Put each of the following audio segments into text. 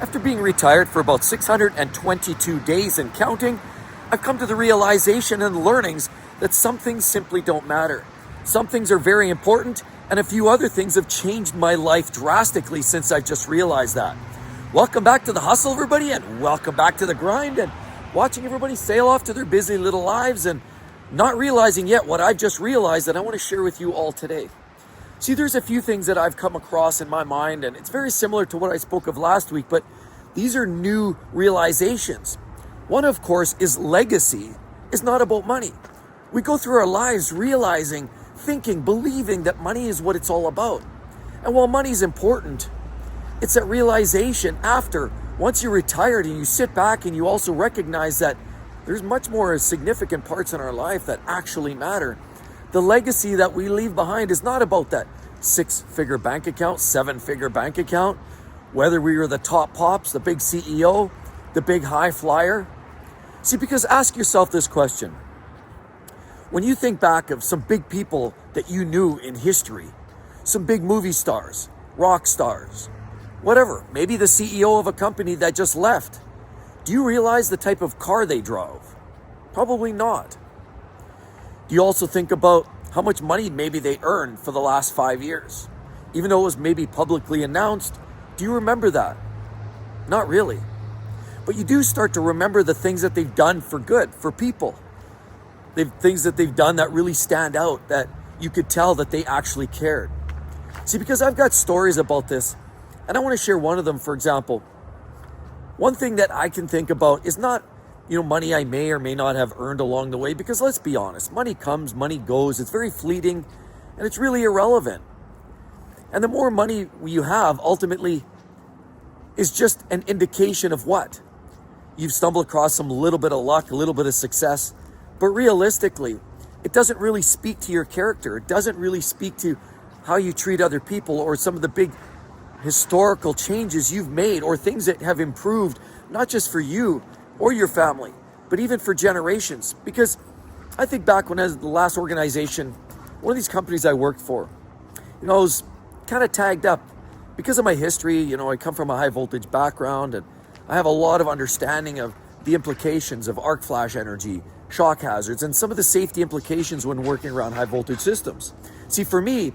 After being retired for about 622 days and counting, I've come to the realization and learnings that some things simply don't matter. Some things are very important, and a few other things have changed my life drastically since I just realized that. Welcome back to the hustle, everybody, and welcome back to the grind, and watching everybody sail off to their busy little lives and not realizing yet what I've just realized that I want to share with you all today. See, there's a few things that I've come across in my mind, and it's very similar to what I spoke of last week, but these are new realizations. One, of course, is legacy is not about money. We go through our lives realizing, thinking, believing that money is what it's all about. And while money is important, it's that realization after, once you're retired and you sit back and you also recognize that there's much more significant parts in our life that actually matter. The legacy that we leave behind is not about that 6-figure bank account, 7-figure bank account, whether we were the top pops, the big CEO, the big high flyer. See, because ask yourself this question. When you think back of some big people that you knew in history, some big movie stars, rock stars, whatever, maybe the CEO of a company that just left, do you realize the type of car they drove? Probably not. Do you also think about how much money maybe they earned for the last 5 years? Even though it was maybe publicly announced, do you remember that? Not really. But you do start to remember the things that they've done for good, for people. Things that they've done that really stand out, that you could tell that they actually cared. See, because I've got stories about this, and I want to share one of them. For example, one thing that I can think about is not money I may or may not have earned along the way, because let's be honest, money comes, money goes, it's very fleeting, and it's really irrelevant. And the more money you have, ultimately, is just an indication of what? You've stumbled across some little bit of luck, a little bit of success, but realistically, it doesn't really speak to your character. It doesn't really speak to how you treat other people or some of the big historical changes you've made or things that have improved, not just for you or your family, but even for generations. Because I think back when I was the last organization, one of these companies I worked for, I was kind of tagged up because of my history. I come from a high voltage background, and I have a lot of understanding of the implications of arc flash energy, shock hazards, and some of the safety implications when working around high voltage systems. See, for me,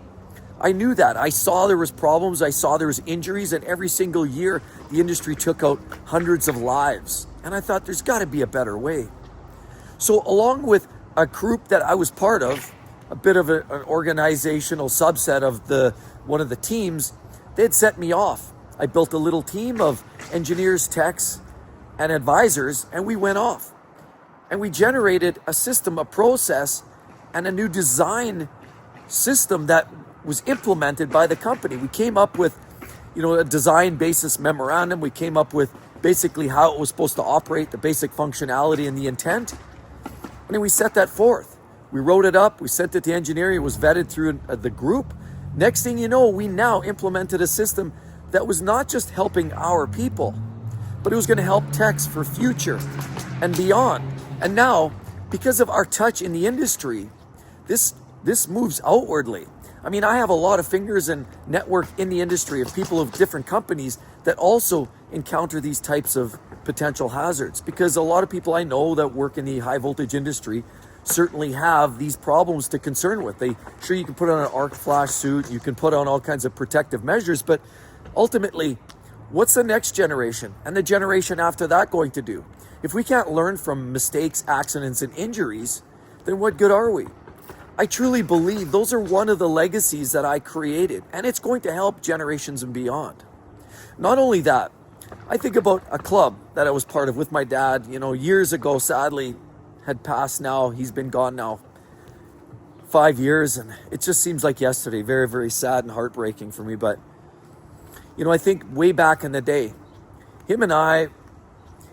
I knew that. I saw there was problems. I saw there was injuries, and every single year the industry took out hundreds of lives. And I thought there's got to be a better way. So along with a group that I was part of, a bit of an organizational subset of one of the teams, they had set me off. I built a little team of engineers, techs, and advisors, and we went off. And we generated a system, a process, and a new design system that was implemented by the company. We came up with, a design basis memorandum. We came up with basically how it was supposed to operate, the basic functionality and the intent. And then we set that forth. We wrote it up. We sent it to engineering. It was vetted through the group. Next thing you know, we now implemented a system that was not just helping our people, but it was going to help techs for future and beyond. And now, because of our touch in the industry, this moves outwardly. I have a lot of fingers and network in the industry of people of different companies that also encounter these types of potential hazards, because a lot of people I know that work in the high voltage industry certainly have these problems to concern with. Sure, you can put on an arc flash suit, you can put on all kinds of protective measures, but ultimately, what's the next generation and the generation after that going to do? If we can't learn from mistakes, accidents, and injuries, then what good are we? I truly believe those are one of the legacies that I created, and it's going to help generations and beyond. Not only that, I think about a club that I was part of with my dad, years ago, sadly, had passed now. He's been gone now 5 years, and it just seems like yesterday. Very, very sad and heartbreaking for me. But, I think way back in the day, him and I,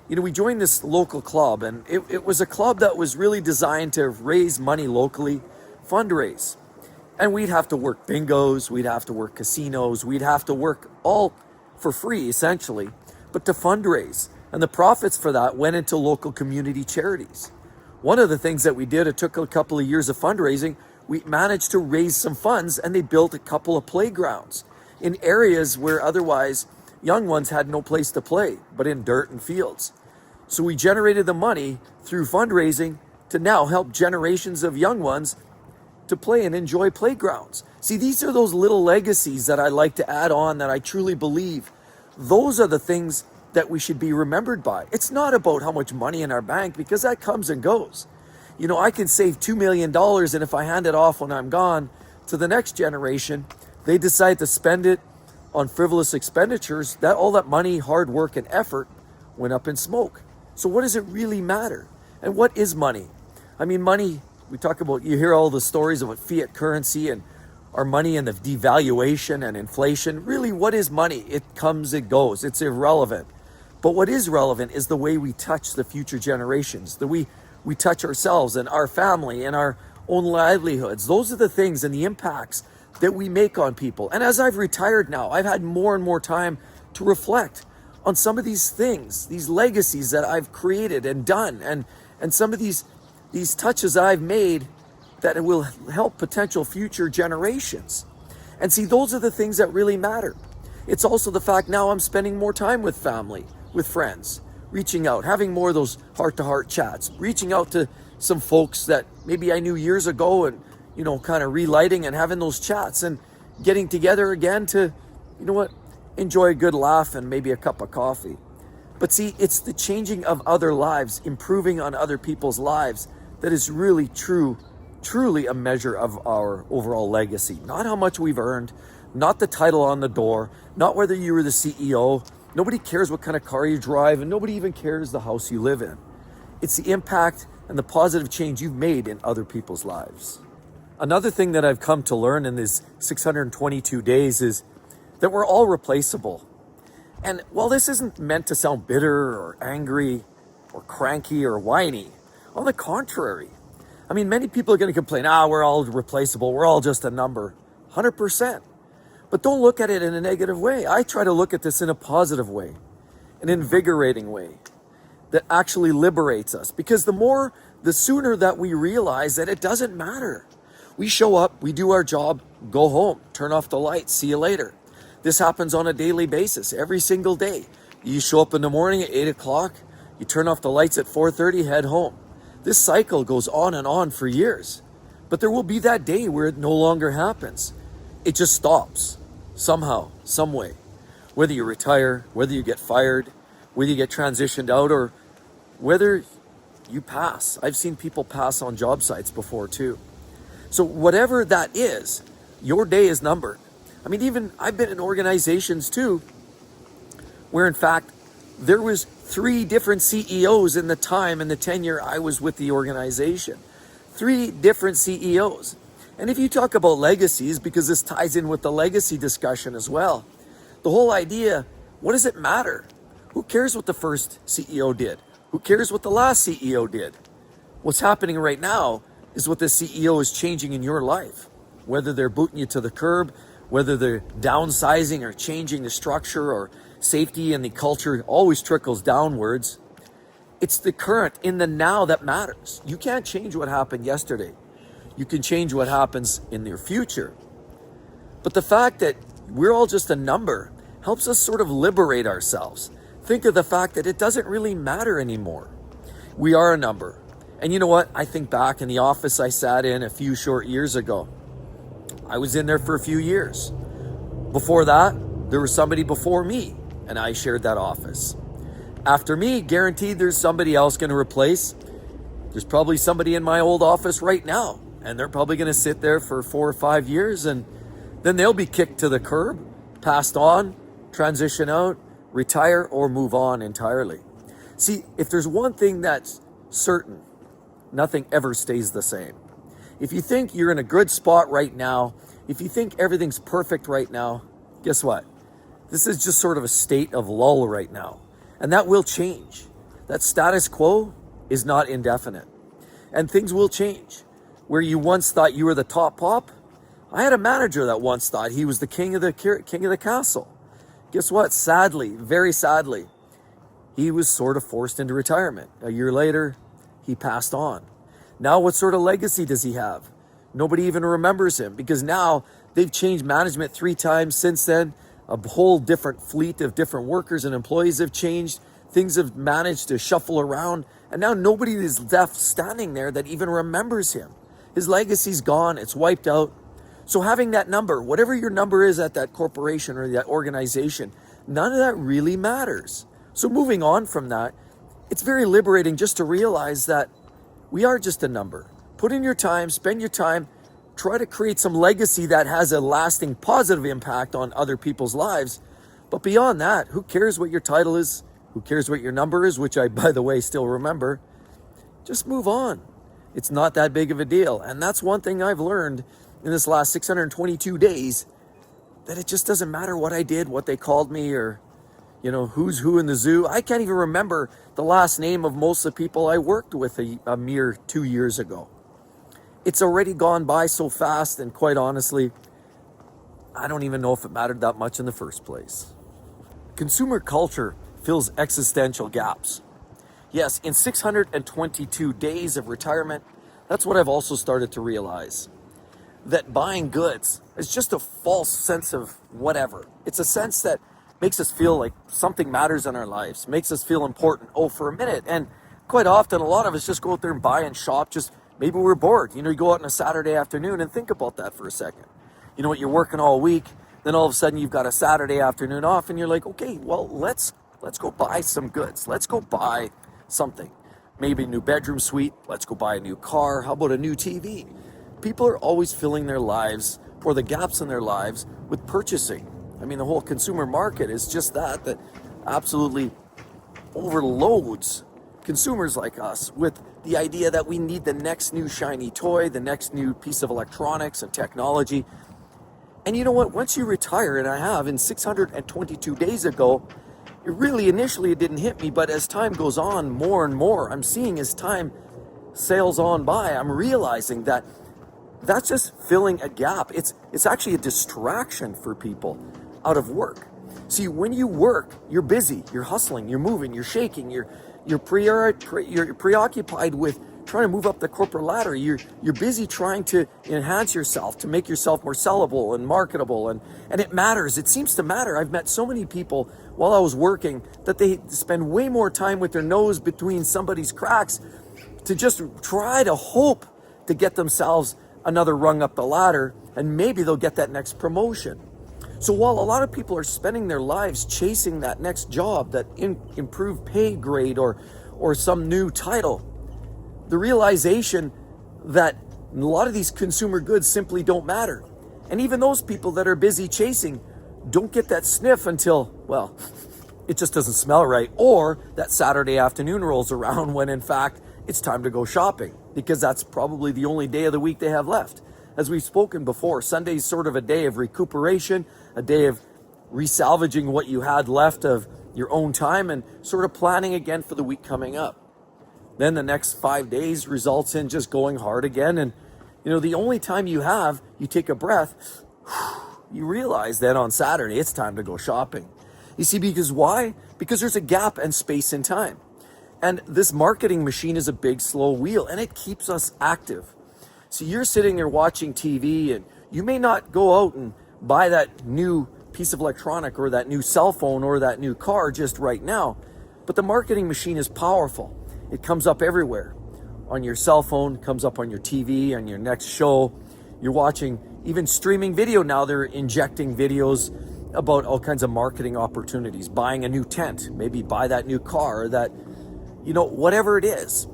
we joined this local club, and it was a club that was really designed to raise money locally, fundraise. And we'd have to work bingos, we'd have to work casinos, we'd have to work all for free, essentially, but to fundraise. And the profits for that went into local community charities. One of the things that we did, it took a couple of years of fundraising, we managed to raise some funds, and they built a couple of playgrounds in areas where otherwise, young ones had no place to play but in dirt and fields. So we generated the money through fundraising to now help generations of young ones to play and enjoy playgrounds. See, these are those little legacies that I like to add on, that I truly believe those are the things that we should be remembered by. It's not about how much money in our bank, because that comes and goes. You know, I can save $2 million, and if I hand it off when I'm gone to the next generation, they decide to spend it on frivolous expenditures, that all that money, hard work, and effort went up in smoke. So what does it really matter? And what is money? I mean, money, we talk about, you hear all the stories about fiat currency and our money and the devaluation and inflation. Really, what is money? It comes, it goes, it's irrelevant. But what is relevant is the way we touch the future generations, the way we touch ourselves and our family and our own livelihoods. Those are the things and the impacts that we make on people. And as I've retired now, I've had more and more time to reflect on some of these things, these legacies that I've created and done, and some of these touches I've made that will help potential future generations. And see, those are the things that really matter. It's also the fact now I'm spending more time with family, with friends, reaching out, having more of those heart-to-heart chats, reaching out to some folks that maybe I knew years ago, and, you know, kind of relighting and having those chats and getting together again to, you know what, enjoy a good laugh and maybe a cup of coffee. But see, it's the changing of other lives, improving on other people's lives, that is really truly a measure of our overall legacy. Not how much we've earned, not the title on the door, not whether you were the CEO. Nobody cares what kind of car you drive, and nobody even cares the house you live in. It's the impact and the positive change you've made in other people's lives. Another thing that I've come to learn in these 622 days is that we're all replaceable. And while this isn't meant to sound bitter or angry or cranky or whiny, on the contrary, I mean, many people are going to complain, we're all replaceable, we're all just a number. 100%. But don't look at it in a negative way. I try to look at this in a positive way, an invigorating way that actually liberates us. Because the sooner that we realize that it doesn't matter. We show up, we do our job, go home, turn off the lights, see you later. This happens on a daily basis, every single day. You show up in the morning at 8 o'clock, you turn off the lights at 4:30, head home. This cycle goes on and on for years. But there will be that day where it no longer happens. It just stops, somehow, some way. Whether you retire, whether you get fired, whether you get transitioned out, or whether you pass. I've seen people pass on job sites before too. So whatever that is, your day is numbered. I mean, even I've been in organizations too, where in fact, there was 3 different CEOs in the time and the tenure I was with the organization. 3 different CEOs. And if you talk about legacies, because this ties in with the legacy discussion as well, the whole idea, what does it matter? Who cares what the first CEO did? Who cares what the last CEO did? What's happening right now is what the CEO is changing in your life. Whether they're booting you to the curb, whether they're downsizing or changing the structure, or safety and the culture always trickles downwards. It's the current, in the now, that matters. You can't change what happened yesterday. You can change what happens in your future. But the fact that we're all just a number helps us sort of liberate ourselves. Think of the fact that it doesn't really matter anymore. We are a number. And you know what? I think back in the office I sat in a few short years ago. I was in there for a few years. Before that, there was somebody before me, and I shared that office. After me, guaranteed there's somebody else going to replace. There's probably somebody in my old office right now, and they're probably going to sit there for 4 or 5 years, and then they'll be kicked to the curb, passed on, transition out, retire, or move on entirely. See, if there's one thing that's certain, nothing ever stays the same. If you think you're in a good spot right now, if you think everything's perfect right now, guess what? This is just sort of a state of lull right now. And that will change. That status quo is not indefinite. And things will change. Where you once thought you were the top pop, I had a manager that once thought he was the king of the castle. Guess what? Sadly, very sadly, he was sort of forced into retirement. A year later, he passed on. Now, what sort of legacy does he have? Nobody even remembers him, because now they've changed management 3 times since then. a whole different fleet of different workers and employees have changed. Things have managed to shuffle around, and now nobody is left standing there that even remembers him. His legacy's gone, it's wiped out. So having that number, whatever your number is at that corporation or that organization, none of that really matters. So moving on from that, it's very liberating just to realize that we are just a number. Put in your time, spend your time, try to create some legacy that has a lasting positive impact on other people's lives. But beyond that, who cares what your title is? Who cares what your number is, which I, by the way, still remember? Just move on. It's not that big of a deal. And that's one thing I've learned in this last 622 days, that it just doesn't matter what I did, what they called me, or, who's who in the zoo. I can't even remember the last name of most of the people I worked with a mere 2 years ago. It's already gone by so fast, and quite honestly, I don't even know if it mattered that much in the first place. Consumer culture fills existential gaps. Yes, in 622 days of retirement, that's what I've also started to realize. That buying goods is just a false sense of whatever. It's a sense that makes us feel like something matters in our lives, makes us feel important, for a minute. And quite often, a lot of us just go out there and buy and shop, just maybe we're bored. You go out on a Saturday afternoon and think about that for a second. You know what, you're working all week, then all of a sudden you've got a Saturday afternoon off and you're like, okay, well, let's go buy some goods. Let's go buy something. Maybe a new bedroom suite. Let's go buy a new car. How about a new TV? People are always filling their lives, or the gaps in their lives, with purchasing. I mean, the whole consumer market is just that absolutely overloads consumers like us with the idea that we need the next new shiny toy, the next new piece of electronics and technology. And you know what? Once you retire, and I have in 622 days ago, initially it didn't hit me, but as time goes on, more and more, I'm seeing as time sails on by, I'm realizing that that's just filling a gap. It's actually a distraction for people out of work. See, when you work, you're busy, you're hustling, you're moving, you're shaking, you're preoccupied with trying to move up the corporate ladder. You're busy trying to enhance yourself, to make yourself more sellable and marketable, and it matters. It seems to matter. I've met so many people while I was working that they spend way more time with their nose between somebody's cracks to just try to hope to get themselves another rung up the ladder, and maybe they'll get that next promotion. So while a lot of people are spending their lives chasing that next job, that improved pay grade or some new title, the realization that a lot of these consumer goods simply don't matter. And even those people that are busy chasing don't get that sniff until, well, it just doesn't smell right, or that Saturday afternoon rolls around when in fact it's time to go shopping, because that's probably the only day of the week they have left. As we've spoken before, Sunday's sort of a day of recuperation, a day of resalvaging what you had left of your own time and sort of planning again for the week coming up. Then the next 5 days results in just going hard again. And, the only time you take a breath, you realize that on Saturday, it's time to go shopping. You see, because why? Because there's a gap and space in time. And this marketing machine is a big, slow wheel, and it keeps us active. So you're sitting there watching TV, and you may not go out and buy that new piece of electronic or that new cell phone or that new car just right now. But the marketing machine is powerful. It comes up everywhere. On your cell phone, comes up on your TV, on your next show. You're watching even streaming video now. They're injecting videos about all kinds of marketing opportunities, buying a new tent, maybe buy that new car, or that, whatever it is.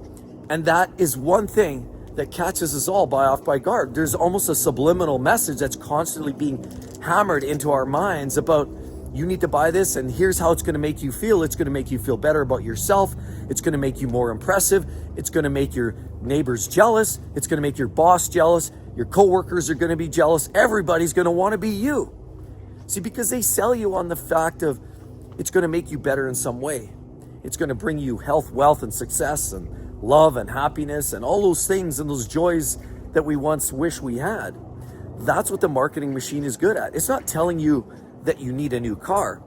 And that is one thing that catches us all off by guard. There's almost a subliminal message that's constantly being hammered into our minds about, you need to buy this, and here's how it's going to make you feel. It's going to make you feel better about yourself. It's going to make you more impressive. It's going to make your neighbors jealous. It's going to make your boss jealous. Your coworkers are going to be jealous. Everybody's going to want to be you. See, because they sell you on the fact of it's going to make you better in some way. It's going to bring you health, wealth, and success, and love, and happiness, and all those things and those joys that we once wish we had. That's what the marketing machine is good at. It's not telling you that you need a new car.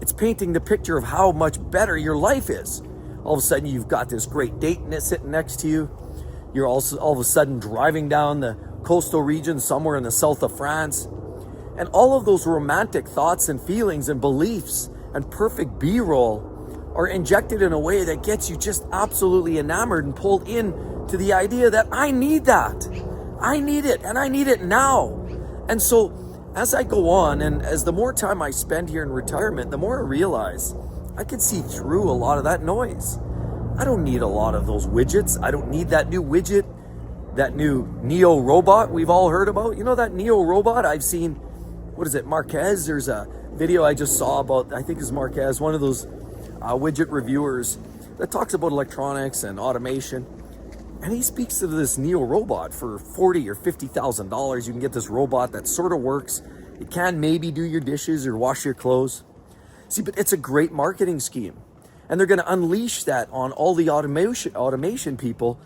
It's painting the picture of how much better your life is. All of a sudden, you've got this great date sitting next to you. You're also all of a sudden driving down the coastal region somewhere in the south of France. And all of those romantic thoughts and feelings and beliefs and perfect B-roll are injected in a way that gets you just absolutely enamored and pulled in to the idea that I need that. I need it, and I need it now. And so as I go on, and as the more time I spend here in retirement, the more I realize I can see through a lot of that noise. I don't need a lot of those widgets. I don't need that new widget, that new Neo robot we've all heard about. You know that Neo robot? I've seen, what is it, Marquez? There's a video I just saw about, I think it's Marquez, one of those widget reviewers that talks about electronics and automation. And he speaks of this Neo robot for $40,000 or $50,000. You can get this robot that sort of works. It can maybe do your dishes or wash your clothes. See, but it's a great marketing scheme. And they're going to unleash that on all the automation people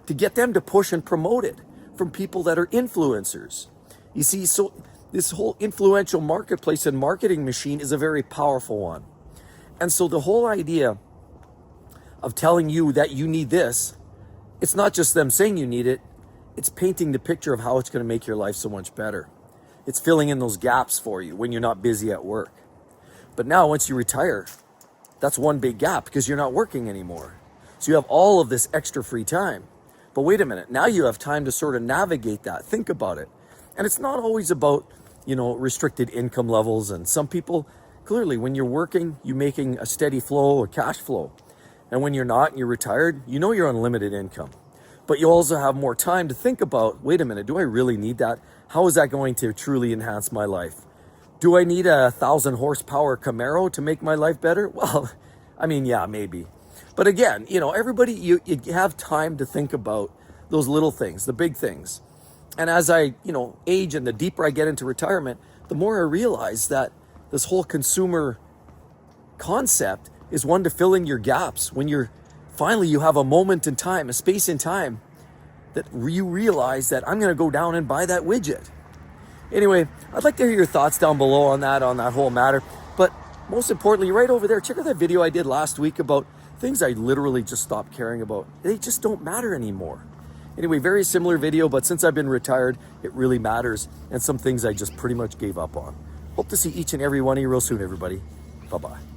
to get them to push and promote it from people that are influencers. You see, so this whole influential marketplace and marketing machine is a very powerful one. And so the whole idea of telling you that you need this, it's not just them saying you need it, it's painting the picture of how it's going to make your life so much better. It's filling in those gaps for you when you're not busy at work. But now once you retire, that's one big gap because you're not working anymore. So you have all of this extra free time. But wait a minute, now you have time to sort of navigate that, think about it. And it's not always about, restricted income levels. And some people, clearly, when you're working, you're making a steady flow, a cash flow. And when you're not and you're retired, you're on limited income. But you also have more time to think about, wait a minute, do I really need that? How is that going to truly enhance my life? Do I need a 1,000 horsepower Camaro to make my life better? Well, yeah, maybe. But again, everybody, you have time to think about those little things, the big things. And as I, age and the deeper I get into retirement, the more I realize that this whole consumer concept is one to fill in your gaps when you have a moment in time, a space in time that you realize that I'm going to go down and buy that widget. Anyway, I'd like to hear your thoughts down below on that whole matter. But most importantly, right over there, check out that video I did last week about things I literally just stopped caring about. They just don't matter anymore. Anyway, very similar video, but since I've been retired, it really matters. And some things I just pretty much gave up on. Hope to see each and every one of you real soon, everybody. Bye-bye.